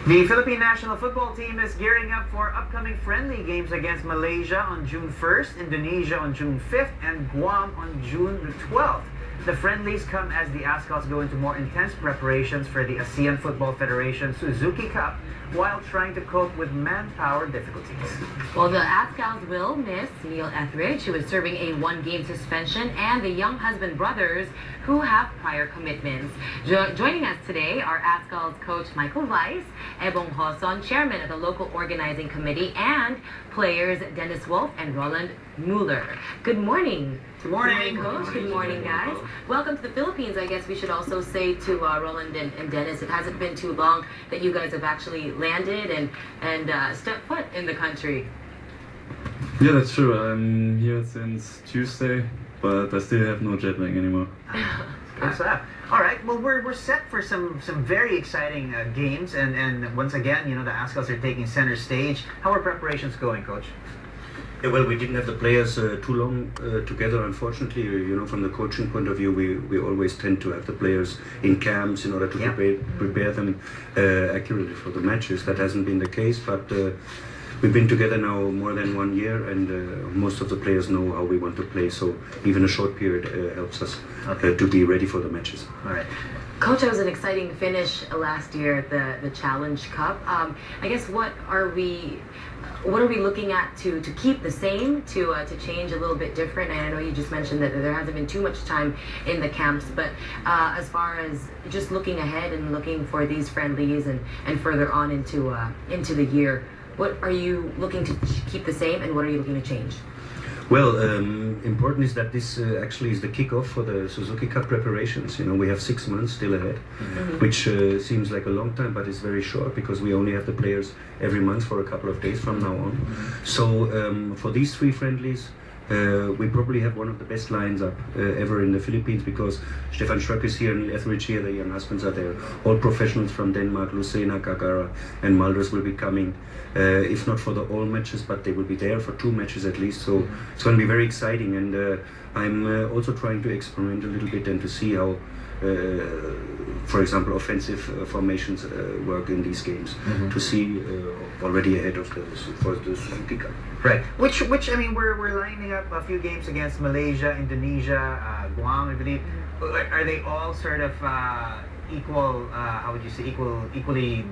The Philippine national football team is gearing up for upcoming friendly games against Malaysia on June 1st, Indonesia on June 5th, and Guam on June 12th. The friendlies come as the AZKALS go into more intense preparations for the ASEAN Football Federation Suzuki Cup while trying to cope with manpower difficulties. Well, the AZKALS will miss Neil Etheridge, who is serving a one-game suspension, and the young husband brothers who have prior commitments. Joining us today are AZKALS coach Michael Weiss, Ebong Joson, chairman of the local organizing committee, and players Denis and Roland Muller. Good morning. Good morning. Coach. Good morning, guys. Welcome to the Philippines. I guess we should also say to Roland and Denis, it hasn't been too long that you guys have actually landed and stepped foot in the country. Yeah, that's true. I'm here since Tuesday, but I still have no jet lag anymore. Good stuff. All right. Well, we're set for some very exciting games, and once again, you know, the AZKALS are taking center stage. How are preparations going, Coach? Yeah, well, we didn't have the players too long together, unfortunately. You know, from the coaching point of view, we always tend to have the players in camps in order to prepare them accurately for the matches. That hasn't been the case, but we've been together now more than 1 year, and most of the players know how we want to play, so even a short period helps us to be ready for the matches. All right. Coach, it was an exciting finish last year at the Challenge Cup. I guess what are we looking at to keep the same, to change a little bit different? And I know you just mentioned that there hasn't been too much time in the camps, but as far as just looking ahead and looking for these friendlies and further on into the year, what are you looking to keep the same, and what are you looking to change? Well, important is that this actually is the kickoff for the Suzuki Cup preparations. You know, we have 6 months still ahead, which seems like a long time, but it's very short because we only have the players every month for a couple of days from now on. So for these 3 friendlies, we probably have one of the best lines up ever in the Philippines, because Stefan Schröck is here, Neil Etheridge here, the young husbands are there. All professionals from Denmark, Lucena, Kagara and Mullers will be coming, if not for the all matches, but they will be there for 2 matches at least. So it's going to be very exciting, and I'm also trying to experiment a little bit and to see how for example, offensive formations work in these games, to see already ahead of for the Suzuki Cup. Right. Which I mean, we're lining up a few games against Malaysia, Indonesia, Guam, I believe. Are they all sort of equal? How would you say equally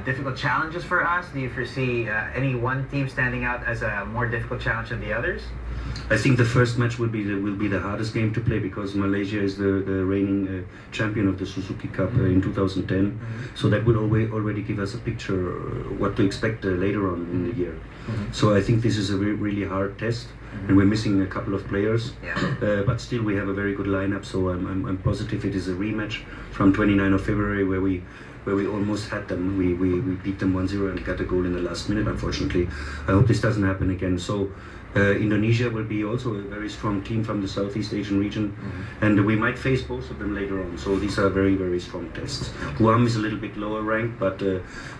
difficult challenges for us? Do you foresee any one team standing out as a more difficult challenge than the others? I think the first match will be the hardest game to play, because Malaysia is the reigning champion of the Suzuki Cup in 2010. So that will already give us a picture what to expect later on in the year. So I think this is a really hard test, and we're missing a couple of players. But still we have a very good lineup. So I'm positive it is a rematch from 29th of February where we almost had them. We beat them 1-0 and got a goal in the last minute, unfortunately. I hope this doesn't happen again. So Indonesia will be also a very strong team from the Southeast Asian region, and we might face both of them later on. So these are very, very strong tests. Guam is a little bit lower ranked, but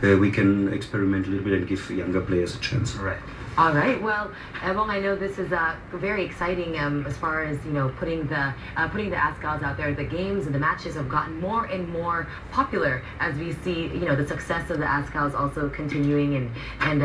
we can experiment a little bit and give younger players a chance. Right. All right. Well, Ebong, I know this is very exciting as far as, you know, putting the AZKALS out there. The games and the matches have gotten more and more popular as we see, you know, the success of the AZKALS also continuing and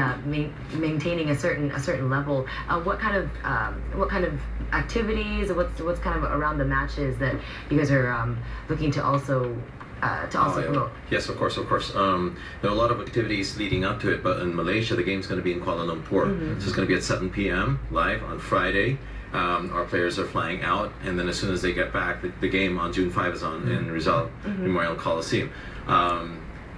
maintaining a certain level. What kind of activities? What's kind of around the matches that you guys are looking to also promote? Yes, of course. There are a lot of activities leading up to it, but in Malaysia, the game's going to be in Kuala Lumpur. So it's going to be at 7 p.m. live on Friday. Our players are flying out, and then as soon as they get back, the game on June 5 is on in Rizal Memorial Coliseum.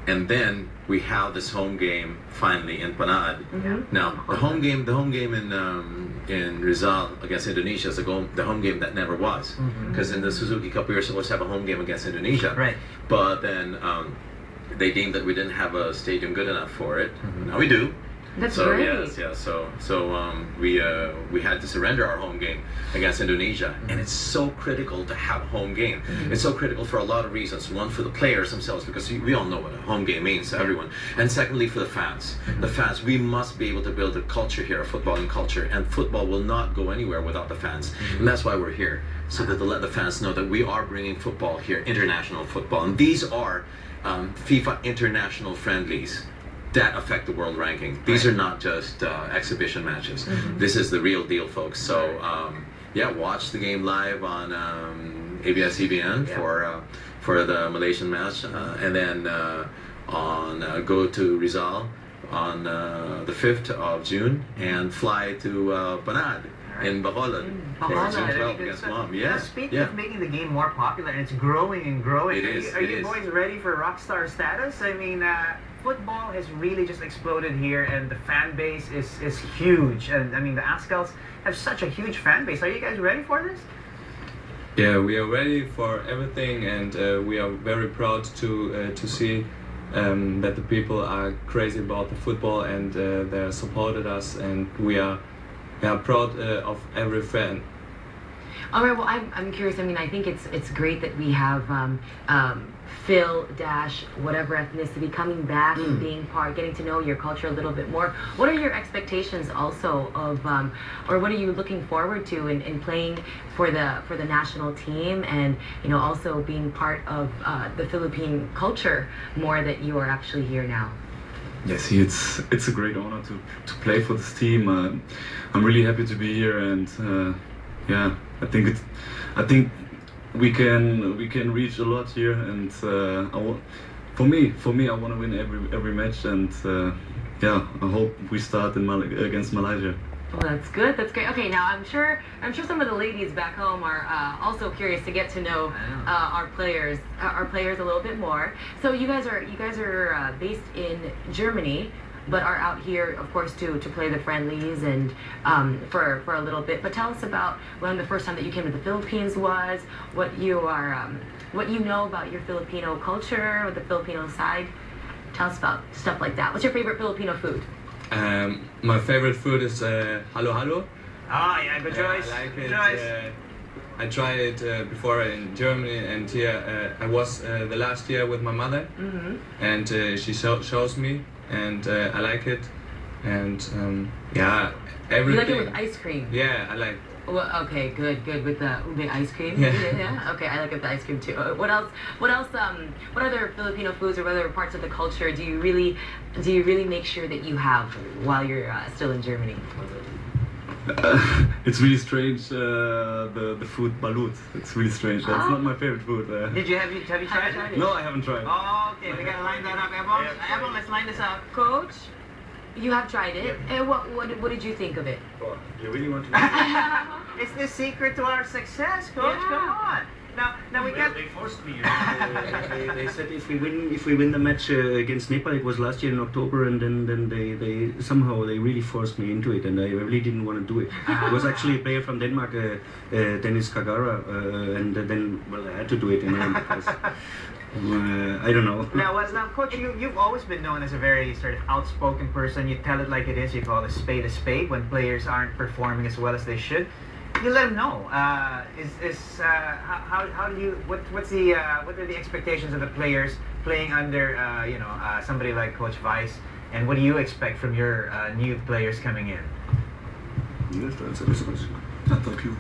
And then we have this home game finally in Panad. Now the home game in Rizal against Indonesia is the home game that never was, because in the Suzuki Cup we were supposed to have a home game against Indonesia, right? But then they deemed that we didn't have a stadium good enough for it. Now we do. That's great. We had to surrender our home game against Indonesia, and it's so critical to have a home game. It's so critical for a lot of reasons. One, for the players themselves, because we all know what a home game means to everyone, and secondly, for the fans. The fans, we must be able to build a culture here, a footballing culture, and football will not go anywhere without the fans, and that's why we're here, so that to let the fans know that we are bringing football here, international football, and these are FIFA international friendlies that affect the world ranking. These are not just exhibition matches. This is the real deal, folks. So yeah, watch the game live on ABS-CBN for the Malaysian match, and then go to Rizal on the 5th of June and fly to Banad in Bacolod for June 12th against Guam. Speaking of making the game more popular, and it's growing and growing. Are you boys ready for Rockstar status? I mean, football has really just exploded here, and the fan base is huge. And I mean, the AZKALS have such a huge fan base. Are you guys ready for this? Yeah, we are ready for everything, and we are very proud to see that the people are crazy about the football, and they supported us, and we are proud of every fan. All right. Well, I'm curious. I mean, I think it's great that we have Phil Dash, whatever ethnicity, coming back and being getting to know your culture a little bit more. What are your expectations also of, or what are you looking forward to in playing for the national team, and also being part of the Philippine culture more that you are actually here now? Yes, it's a great honor to play for this team. I'm really happy to be here, and yeah, I think we can reach a lot here, and for me, I want to win every match, and yeah, I hope we start against Malaysia. Well, that's good. That's great. Okay, now I'm sure some of the ladies back home are also curious to get to know our players a little bit more. So you guys are based in Germany, but are out here, of course, to play the friendlies and for a little bit. But tell us about when the first time that you came to the Philippines was, what you know about your Filipino culture or the Filipino side. Tell us about stuff like that. What's your favorite Filipino food? My favorite food is halo-halo. Ah, yeah, good choice. I like it. Good choice. I tried it before in Germany, and here I was the last year with my mother, and she shows me, and I like it, and yeah, everything. You like it with ice cream? Yeah, I like. Well, okay, good with the ube ice cream. Yeah. Okay, I like it with the ice cream too. What else? What other Filipino foods or what other parts of the culture do you really make sure that you have while you're still in Germany? It's really strange, the food balut. It's really strange. That's not my favorite food. Have you tried it? No, I haven't tried. Oh, okay, we gotta line that up, Ebong. Ebong, let's line this up. Coach, you have tried it. And what did you think of it? Oh, you really want to? It's the secret to our success, Coach. Yeah. Come on. Now we got. They forced me. They said if we win the match against Nepal, it was last year in October, and then they somehow really forced me into it, and I really didn't want to do it. It was actually a player from Denmark, Denis, and then I had to do it, because I don't know. Now, Coach, you've always been known as a very sort of outspoken person. You tell it like it is. You call a spade when players aren't performing as well as they should. You let them know. What are the expectations of the players playing under somebody like Coach Weiss, and what do you expect from your new players coming in? You have to answer this question. Not you.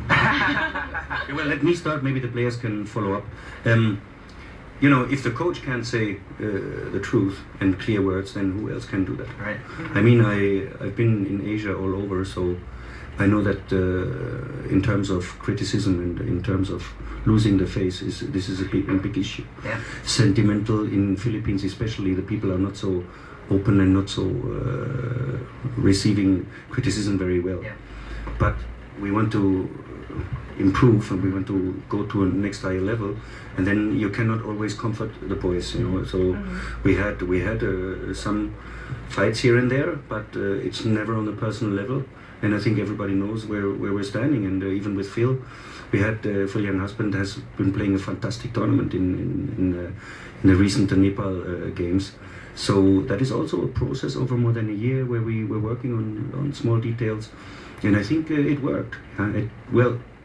Well, let me start. Maybe the players can follow up. If the coach can't say the truth and clear words, then who else can do that? Right. I mean, I've been in Asia all over, so I know that in terms of criticism and in terms of losing the face, this is a big issue. Yeah. Sentimental in Philippines, especially, the people are not so open and not so receiving criticism very well. Yeah. But we want to improve, and we want to go to a next higher level, and then you cannot always comfort the boys, so we had some fights here and there, but it's never on a personal level, and I think everybody knows where we're standing. And even with Phil, we had Phil Young husband has been playing a fantastic tournament in the recent Nepal games. So that is also a process over more than a year where we were working on small details, and I think it worked.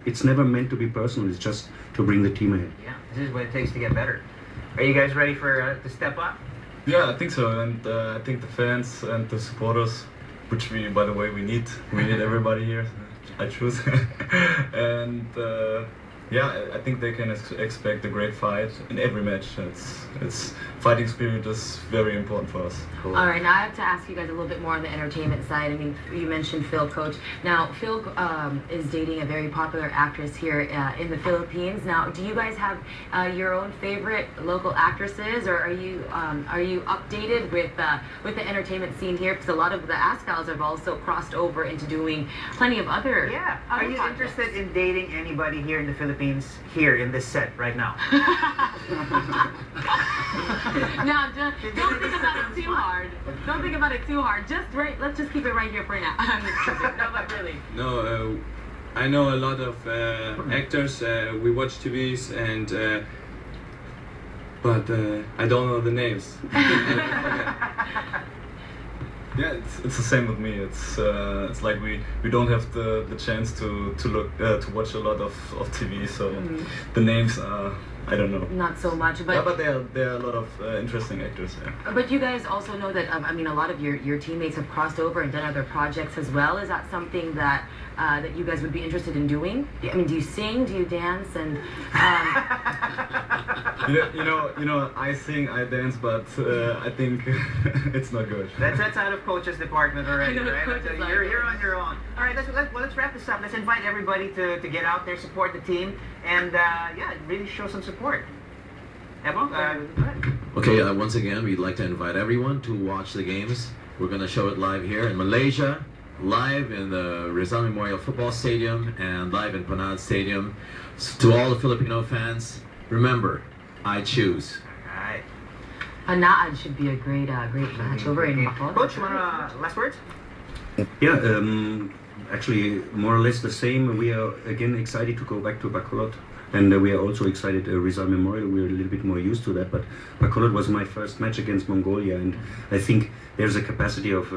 It's never meant to be personal, it's just to bring the team ahead. Yeah, this is what it takes to get better. Are you guys ready for to step up? Yeah, I think so, and I think the fans and the supporters, which by the way, we need everybody here. I choose, and yeah, I think they can expect a great fight in every match. It's fighting spirit is very important for us. All right, now I have to ask you guys a little bit more on the entertainment side. I mean, you mentioned Phil, Coach. Now, Phil is dating a very popular actress here in the Philippines. Now, do you guys have your own favorite local actresses, or are you updated with the entertainment scene here? Because a lot of the AZKALS have also crossed over into doing plenty of other. Yeah. other Are you projects. interested in dating anybody here in the Philippines, here in this set right now? Now, don't think about it too hard. Don't think about it too hard. Let's just keep it right here for now. I'm just kidding. No, but really. No, I know a lot of actors. We watch TVs and. But I don't know the names. Yeah, it's the same with me. It's like we don't have the chance to watch a lot of TV, so the names are, I don't know. Not so much, but Yeah, but there are a lot of interesting actors. Yeah. But you guys also know that I mean, a lot of your teammates have crossed over and done other projects as well. Is that something that that you guys would be interested in doing? I mean, do you sing? Do you dance? And you know, I sing, I dance, but I think it's not good. That's out of coach's department already, I know, right? coach's like- You're on your own. All right, let's wrap this up. Let's invite everybody to get out there, support the team, and yeah, really show some support. Ebong, go ahead. Okay, once again, we'd like to invite everyone to watch the games. We're going to show it live here in Malaysia, live in the Rizal Memorial Football Stadium, and live in Panad Stadium. To all the Filipino fans, remember, I choose. All right. Panaan should be a great match over in Bacolod. Coach, you want last words? Yeah, actually more or less the same. We are again excited to go back to Bacolod, and we are also excited Rizal Memorial. We're a little bit more used to that, but Bacolod was my first match against Mongolia, and I think there's a capacity of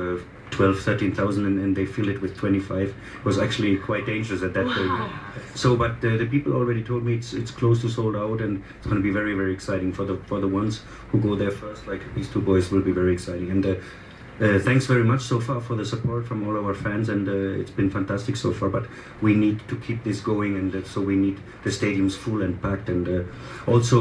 13,000, and they fill it with 25. It was actually quite dangerous at that point. So, but the people already told me it's close to sold out, and it's going to be very, very exciting for the ones who go there first. Like these two boys will be very exciting. And thanks very much so far for the support from all our fans, and it's been fantastic so far. But we need to keep this going, and so we need the stadiums full and packed. And also,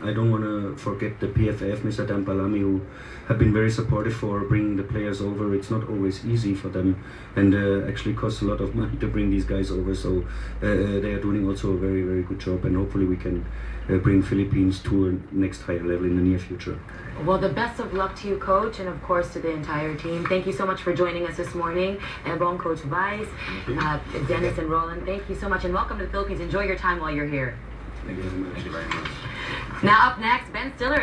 I don't want to forget the PFF, Mr. Dan Palami, who have been very supportive for bringing the players over. It's not always easy for them, and actually costs a lot of money to bring these guys over. So they are doing also a very, very good job, and hopefully we can bring Philippines to a next higher level in the near future. Well, the best of luck to you, Coach, and of course to the entire team. Thank you so much for joining us this morning. Ebong, Coach Weiss, Denis and Roland, thank you so much, and welcome to the Philippines. Enjoy your time while you're here. Thank you very much. Now up next, Ben Stiller.